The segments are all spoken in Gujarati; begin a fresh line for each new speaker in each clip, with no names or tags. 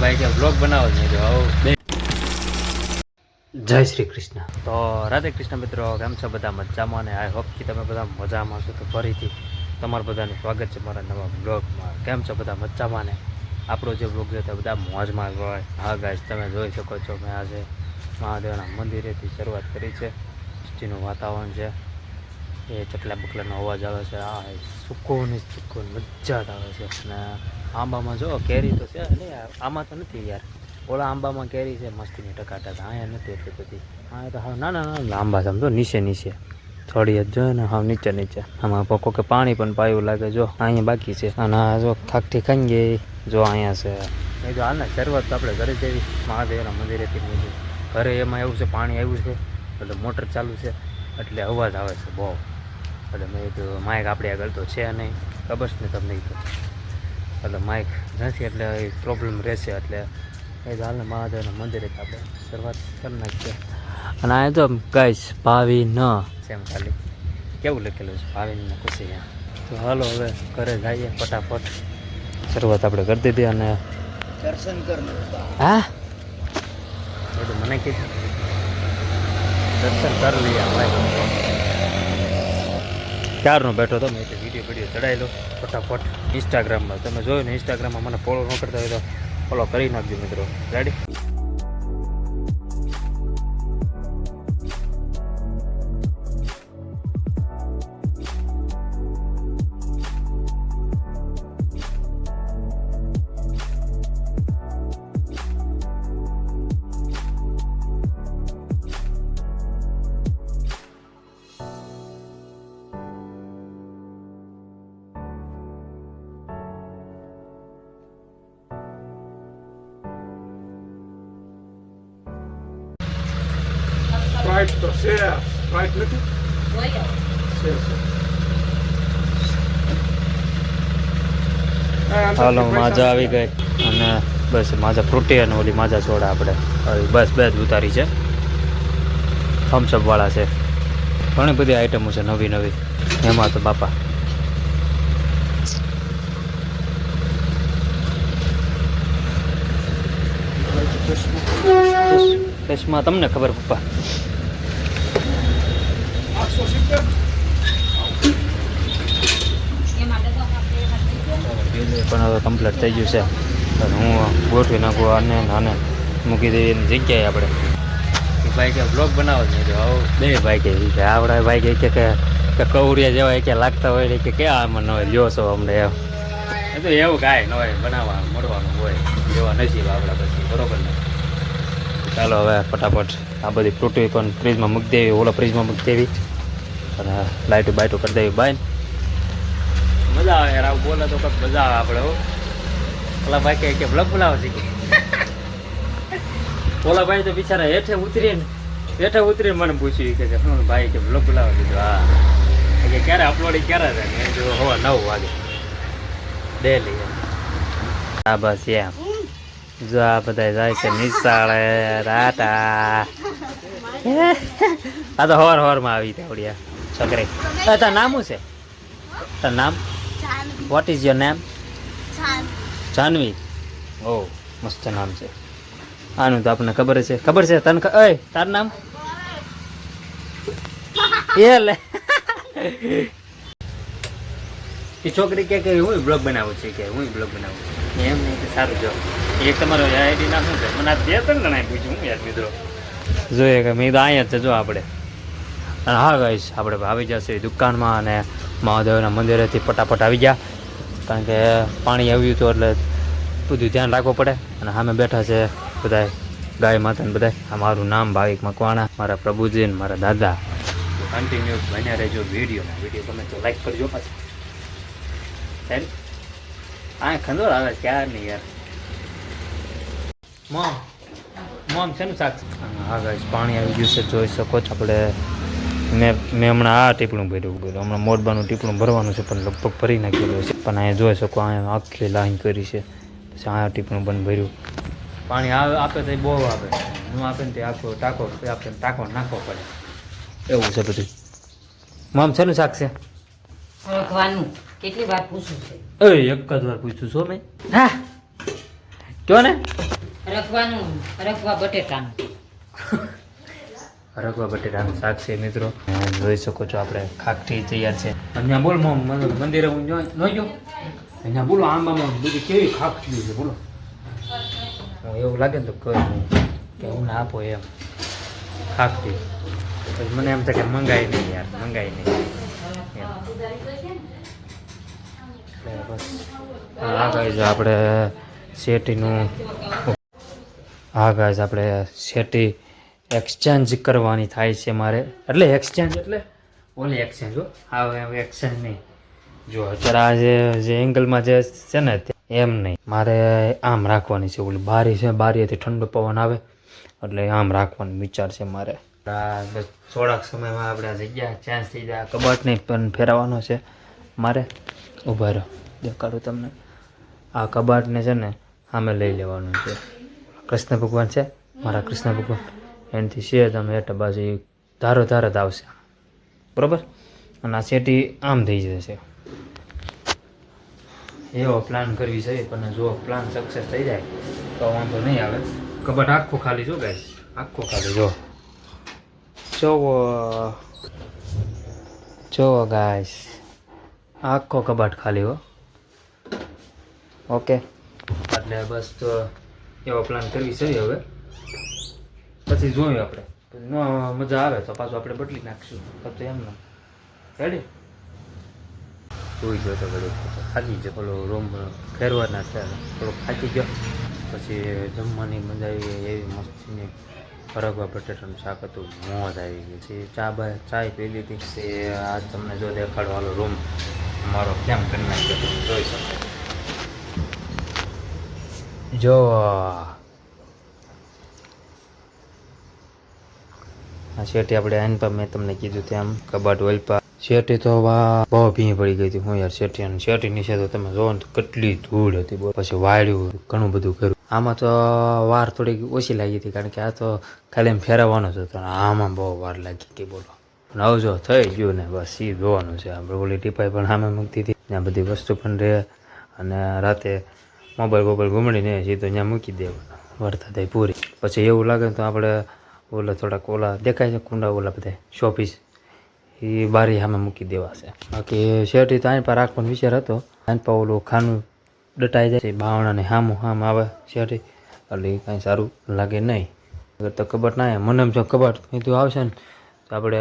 ભાઈ કે બ્લોગ બનાવો જ નહીં આવો. જય શ્રી કૃષ્ણ. તો રાધે કૃષ્ણ મિત્રો, કેમ છો બધા? મજામાં ને આઈ હોપ કે તમે બધા મજામાં છો. તો ફરીથી તમારું બધાનું સ્વાગત છે મારા નવા બ્લોગમાં. કેમ છો બધા? મજામાં ને? આપણો જે બ્લોગ છે તે બધા મોજમાં હોય. હા ગાઈસ, તમે જોઈ શકો છો મેં આજે મહાદેવના મંદિરેથી શરૂઆત કરી છે. જેનું વાતાવરણ છે એ ચકલા બકલાનો અવાજ આવે છે. આ સુકૂન સુકૂન મજા જ આવે છે. અને આંબામાં જો કેરી તો છે ને, આમાં તો નથી યાર. ઓલા આંબામાં કેરી છે મસ્તીની ટકા અહીંયા નથી એટલી બધી. અહીંયા તો હા નાના નાના આંબા સમજો નીચે થોડી જ જો ને, હા નીચે આમાં પકો કે પાણી પણ પાયું લાગે. જો અહીંયા બાકી છે અને આ જો ખાકઠી ખાઈ ગઈ. જો અહીંયા છે એ જો હાલને શરૂઆત તો આપણે ઘરે જેવી મહાદેવના મંદિરેથી લીધી. ઘરે એમાં એવું છે પાણી આવ્યું છે એટલે મોટર ચાલુ છે એટલે અવાજ આવે છે બહુ. એટલે મેં કીધું માઇક આપણે આગળ તો છે નહીં, ખબર છે ને તમને કીધું. એટલે માઇક નથી એટલે પ્રોબ્લેમ રહેશે. એટલે એ તો હાલને મહાદેવના મંદિરે આપણે શરૂઆત કરી નાખીએ. અને આ તો ગાઈસ ભાવિ ન સેમ ખાલી કેવું લખેલું છે ભાવિ ન ખુશી. તો હાલો હવે ઘરે જઈએ ફટાફટ. શરૂઆત આપણે કરી દીધી અને
દર્શન કરવું.
હા એ તો મને કીધું દર્શન કરી લઈએ ભાઈ. ક્યારનો બેઠો તો મેં વિડીયો ચડાવી લો ફટાફટ ઇન્સ્ટાગ્રામમાં. તમે જોયું ને ઇન્સ્ટાગ્રામમાં મને ફોલો ન કરતા હોય તો ફોલો કરી નાખજો મિત્રો. રેડી?
સ્પ્રાઇટ તો છે, સ્પ્રાઇટ નથી.
હાલો માજા આવી ગઈ અને બસ માજા ફ્રૂટી અને ઓલી માજા સોડા આપણે બસ બે જ ઉતારી છે. થમ્સઅપ વાળા છે. ઘણી બધી આઈટમો છે નવી નવી. એમાં તો બાપા ચશ્મા તમને ખબર પપ્પા. પણ હવે કમ્પ્લીટ થઈ ગયું છે. હું ગોઠવી નાખું આને નાને મૂકી દઈએ એની જગ્યાએ. આપણે ભાઈ કે બ્લોગ બનાવો જ નહીં આવું બે ભાઈ કે આપણા ભાઈ કે કૌરિયા જેવા કે લાગતા હોય કે ક્યાં આમાં ન હોય લ્યો છો અમને એમ. એ તો એવું કાંઈ ન હોય, બનાવવા મળવાનું હોય જેવા નસીબ આપણા પછી. બરોબર ને? ચાલો હવે ફટાફટ આ બધી ફ્રૂટી પણ ફ્રીજમાં મૂકી દેવી, ઓલા ફ્રીજમાં મૂકી દેવી અને લાઇટો બાઇટો કરી દેવી. બાય મજા આવે યાર. આવું બોલે તો કંઈક મજા આવે આપણે. ઓલા ભાઈ કે બ્લોગ બોલાવે છે કે ઓલા ભાઈ તો બિચારા હેઠે ઉતરીને મને પૂછ્યું કે શું ભાઈ કે બ્લોગ બોલાવે કીધું. હા કે ક્યારે અપલોડિંગ ક્યારે છે? મેં જો હવે 9 વાગે ડેલી. હા બસ એમ જો આ બધા જાય છે નિશાળે. રાટા આ તો હોરમાં આવી આવડ્યા છોકરી. તાર નામ શું છે? તાર નામ? What is your name? Janvi. ઓ મસ્ત નામ છે આનું તો આપણને ખબર છે. ખબર છે તને? તાર નામ એ લે એ છોકરી કે હું બ્લોગ બનાવું છે કે હું બ્લોગ બનાવું છું એમ નહીં કે સારું. જો એક તમારો આઈડી નામ શું છે? મને આ 2-3 જણાએ પૂછ્યું. હું યાર મિત્રો જોઈએ કે મેં તો અહીંયા જ છે જો આપણે. અને હા ગાઈસ આપણે આવી જશે દુકાનમાં અને મહાદેવના મંદિરેથી ફટાફટ આવી ગયા. કારણ કે પાણી આવ્યું હતું એટલે બધું ધ્યાન રાખવું પડે. અને સામે બેઠા છે બધા ગાય માતાને બધા. આ મારું નામ ભાવિક મકવાણા, મારા પ્રભુજી ને મારા દાદા. કન્ટિન્યુ બન્યા રહેજો વિડીયો ગમે તો લાઈક કરજો. પાછું આ ખંડોળ આવે ક્યાર નહીં યાર. મોમ શેનું શાક? હા ગાઈસ પાણી આવી ગયું છે જોઈ શકો છો. આપણે મેં હમણાં આ ટીપણું ભર્યું. હમણાં મોરબાનું ટીપણું ભરવાનું છે પણ લગભગ ભરી નાખેલું છે. પણ અહીંયા જોઈ શકો અહીંયા આખી લાઈન કરી છે. પછી અહીંયા ટીપણું બંધ ભર્યું. પાણી આપે તો બહુ આવે, ન આપે ને તે આખો ટાંકો આપણે ટાંકો નાખવો પડે એવું છે બધું. મામ શેનું શાક છે?
ઓળખવાનું કેટલી વાર પૂછું છે?
એક જ વાર પૂછું છો મેં. હા કયો ને
રખવા બટેટાનું
રગવા બટેટાનું શાક છે મિત્રો. જોઈ શકો છો આપણે ખાખરી તૈયાર છે. અહીંયા બોલ મમ મંદિરે હું ન ગયો અહીંયા બોલો આંબામાં બધી કેવી ખાખરી છે બોલો. એવું લાગે ને તો કહું કે હું આપો એમ ખાખરી. પછી મને એમ થાય કે મંગાઈ નહીં યાર મંગાઈ નહીં એમ. એટલે બસ આ ગાઈઝ આપણે શેટીનું આપણે શેટી એક્સચેન્જ કરવાની થાય છે મારે. એટલે એક્સચેન્જ એટલે ઓલી એક્સચેન્જ હો હા એક્સચેન્જ નહીં. જો અત્યારે આ જે એંગલમાં જે છે ને એમ નહીં મારે આમ રાખવાની છે. ઓલી બારી છે બારીએથી ઠંડો પવન આવે એટલે આમ રાખવાનો વિચાર છે મારે. બસ થોડાક સમયમાં આપણે આ જગ્યા ચેન્જ થઈ જાય. કબાટને પણ ફેરવવાનો છે મારે. ઊભા રહો દેખાડું તમને. આ કબાટને છે ને આમે લઈ લેવાનું છે. કૃષ્ણ ભગવાન છે મારા કૃષ્ણ ભગવાન એનાથી છે તમે એટલે બાજુ ધારો ધાર જ આવશે બરાબર. અને આ સેટી આમ થઈ જશે. એવો પ્લાન કરવી છે પણ જો પ્લાન સક્સેસ થઈ જાય તો વાંધો નહીં આવે. કબાટ આખો ખાલી જો ગાઈસ આખો ખાલી જોવો ગાઈસ આખો કબાટ ખાલી હો. ઓકે એટલે બસ તો એવો પ્લાન કરવી છે હવે. પછી જોયું આપણે ન મજા આવે તો પાછું આપણે બદલી નાખશું. તો એમ ના રેડી જોઈ ગયો તો ઘડી થાકી ગયો. પેલો રૂમ ફેરવાના છે થોડોક થાકી ગયો. પછી જમવાની મજા આવી ગઈ એવી મસ્તીની ફરગવા બટેટાનું શાક હતું. મોજ આવી ગઈ. પછી ચાય પી લીધી. પછી આજ તમને જો દેખાડો હાલો રૂમ અમારો કેમ કરી નાખ્યો તમે જોઈ શકો. જો આ શેટી આપણે આઈન પર મેં તમને કીધું તેમ કબાટ વેલપા શેટી તો બહુ ભીં પડી ગઈ હતી. હું યાર શેટી નીચે તો તમે જોવો ને તો કેટલી ધૂળ હતી. પછી વાળ્યું ઘણું બધું કર્યું. આમાં તો વાર થોડીક ઓછી લાગી હતી કારણ કે આ તો ખાલી એમ ફેરવવાનો જ હતો. આમાં બહુ વાર લાગી હતી બોલો. હવે જો થઈ ગયું ને બસ એ જોવાનું છે. આપણે ઓલી ટીપાઈ પણ સામે મૂકતી હતી ત્યાં બધી વસ્તુ પણ રહે. અને રાતે મોબાઈલ ઘૂમડીને સીધો ત્યાં મૂકી દેવાનો વર્તા થાય પૂરી. પછી એવું લાગે તો આપણે ઓલા થોડાક ઓલા દેખાય છે કુંડા ઓલા બધા શોપીસ એ બારી સામે મૂકી દેવા છે. બાકી શેટી તો આની પર રાખવાનો વિચાર હતો. આની પર ઓલું ખાનું ડટાઈ જાય બાવણાને સામ આવે શેટી એટલે એ કાંઈ સારું લાગે નહીં. અગર તો કબાટ ના મને એમ જો કબાટ કીધું આવશે ને તો આપણે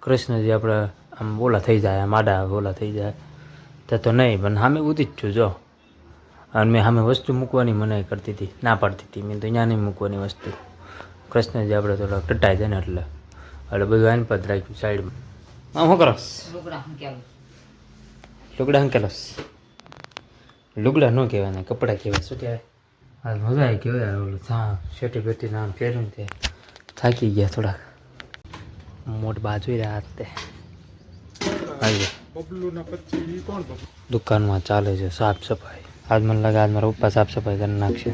કૃષ્ણજી આપણે આમ ઓલા થઈ જાય આમ આડા ઓલા થઈ જાય તો નહીં. પણ સામે ઉધી જ છું જો. અને મેં સામે વસ્તુ મૂકવાની મનાઈ કરતી હતી ના પાડતી હતી. મેં તો અહીંયા નહીં મૂકવાની વસ્તુ. કૃષ્ણજી આપણે થોડા ટટાઈ જાય ને એટલે બધું આઈને પદ રાખ્યું સાઈડમાં. હા શું કરસ લુગડા હંકેલોસ. લુગડા ન કહેવાય ને કપડાં કહેવાય. શું કહેવાય હાલ મજા આવી કહેવાય. ઓલું હા શેટી બેટી નામ પહેર્યું તે થાકી ગયા થોડાક. મોટ બાજુ રહ્યા તે દુકાનમાં ચાલે છે સાફ સફાઈ. આજ મને લાગે આજ મારા પપ્પા સાફ સફાઈ કરી નાખશે.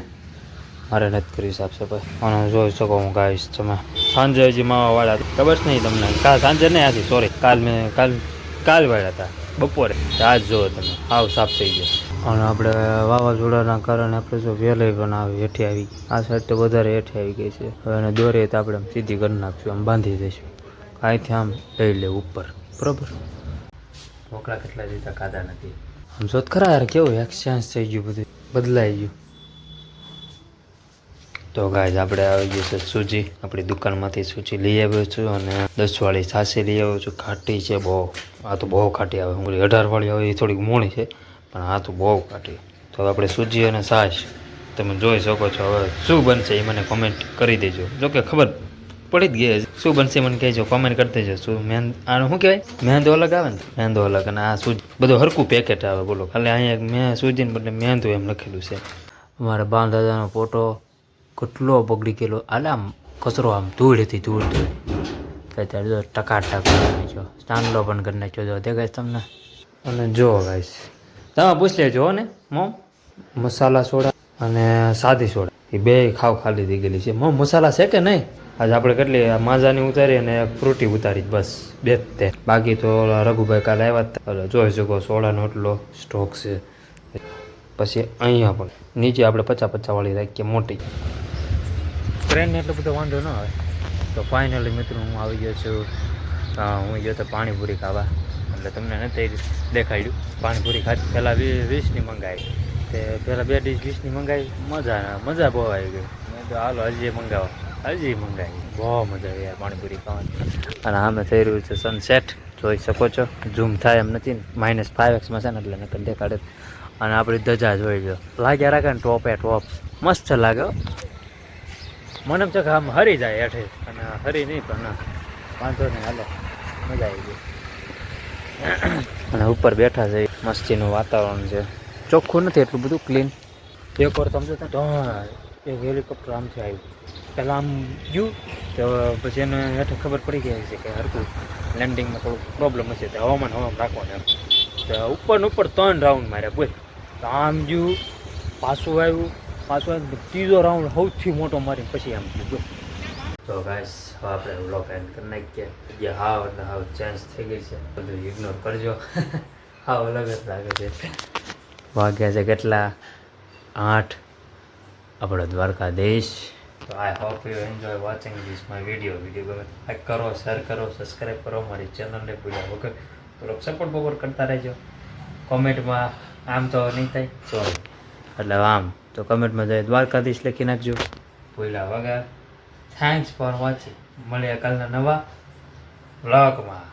મારે નથી કરી સાફ સફાઈ. અને જોઈ શકો હું ગાઈશ તમે સાંજે હજી માવા વાળા ખબર જ નહીં તમને. કાલ સાંજે નહીં આથી સોરી કાલ વાળ્યા હતા બપોરે. આજ જુઓ તમે હાવ સાફ થઈ ગયો. અને આપણે વાવાઝોડાના કારણે આપણે જો વેલાઈ પણ હેઠી આવી ગઈ. આ સાઈડ તો વધારે હેઠી આવી ગઈ છે. હવે એને દોરીએ તો આપણે સીધી કરી નાખશું આમ બાંધી દઈશું. અહીંથી આમ લઈ લે ઉપર બરાબર. ઢોકળા કેટલા દીધા ખાધા નથી. આમ જો ખરા યાર કેવું એક્સચેન્જ થઈ ગયું બધું બદલાઈ ગયું. તો ગાઈઝ આપણે આવી ગયું છે સૂજી. આપણી દુકાનમાંથી સૂજી લઈ આવ્યો છું અને 10 વાળી છાશી લઈ આવ્યો છું. ખાટી છે બહુ. આ તો બહુ ખાટી આવે. હું 18 વાળી આવે એ થોડીક મોણી છે પણ આ તો બહુ ખાટી. તો આપણે સૂજી અને છાશ તમે જોઈ શકો છો. હવે શું બનશે એ મને કોમેન્ટ કરી દેજો. જોકે ખબર પડી જ ગઈ શું બનશે મને કહેજો કોમેન્ટ કરી દેજો. શું આનું શું કહેવાય મેંદો અલગ આવે ને મેંદો અલગ અને આ સૂજી બધું હરખું પેકેટ આવે બોલો. ખાલી અહીંયા મેં સૂજીને બદલે મેંદો એમ લખેલું છે. અમારા બાળ દાદાનો ફોટો કેટલો બગડી ગયેલો. આમ કચરો આમ ધૂળ હતી ધૂળ અત્યારે જો ટકાટક કરી નાખ્યો. સ્ટાન્ડલો પણ કરી નાખ્યો જો દેખાય તમને. અને જો ગાઈશ તમે પૂછ લેજો ને મોમ મસાલા સોડા અને સાદી સોડા એ બે ખાલી થઈ ગયેલી છે. મોમ મસાલા છે કે નહીં. આજે આપણે કેટલી માજાની ઉતારી અને ફ્રૂટી ઉતારી બસ બે જ તે. બાકી તો રઘુભાઈ કાલે આવ્યા હતા. જોઈ શકો સોડાનો એટલો સ્ટોક છે. પછી અહીંયા પણ નીચે આપણે 50-50 વાળી રાખીએ મોટી. ટ્રેનને એટલો બધો વાંધો ન આવે. તો ફાઇનલી મિત્રો હું આવી ગયો છું. હું ગયો તો પાણીપુરી ખાવા, એટલે તમને નથી દેખાડ્યું. પાણીપુરી ખાધી પહેલાં 20ની મંગાવી, તે પહેલાં 2 ડીશ 20ની મંગાવી. મજા બહુ આવી ગઈ. મેં તો હાલો હજી મંગાવી. બહુ મજા આવી યાર પાણીપુરી ખાવાની. અને આમે થઈ રહ્યું છે સનસેટ, જોઈ શકો છો. ઝૂમ થાય એમ નથી ને, -5x છે ને એટલે નકર દેખાડે. અને આપણી ધજા જોઈ લો, લાગ્યા રાખે ને ટોપ મસ્ત લાગે. મને એમ છે કે આમ હરી જાય હેઠે, અને હરી નહીં પણ ના વાંધો નહીં, હાલો મજા આવી ગઈ. અને ઉપર બેઠા છે, મસ્તીનું વાતાવરણ છે. ચોખ્ખું નથી એટલું બધું ક્લીન. એક વાર તમે જોતા એક હેલિકોપ્ટર આમથી આવ્યું, પહેલાં આમ ગયું તો પછી એને હેઠે ખબર પડી ગઈ છે કે હરકું લેન્ડિંગમાં થોડુંક પ્રોબ્લેમ હશે, તો હવામાન રાખવાનું એમ. તો ઉપર 3 રાઉન્ડ માર્યા બોલ. તો આમ ગયું, પાછું આવ્યું, ત્રીજો રાઉન્ડ સૌથી મોટો મારીને પછી આમ ગયું બોલ. તો ગાઈસ હવે આપણે વ્લોગ એન્ડ કરી નાખીએ. જે હાવ ચેન્જ થઈ ગઈ છે, બધું ઇગ્નોર કરજો. હાવ અલગ જ લાગે છે. વાગ્યા છે કેટલા? 8. આપણો દ્વારકાધીશ. તો I hope you enjoy watching this my video ગમે લાઈક કરો, શેર કરો, સબસ્ક્રાઈબ કરો. મારી ચેનલને ભૂલ્યા વગર થોડોક સપોર્ટ કરતા રહેજો. કોમેન્ટમાં આમ તો નહીં થાય, સોરી, એટલે આમ તો કમેન્ટમાં જઈ દ્વારકાધીશ લખી નાખજો ભૂલ્યા વગર. Thanks for watching. મળીએ કાલના નવા વ્લોગમાં.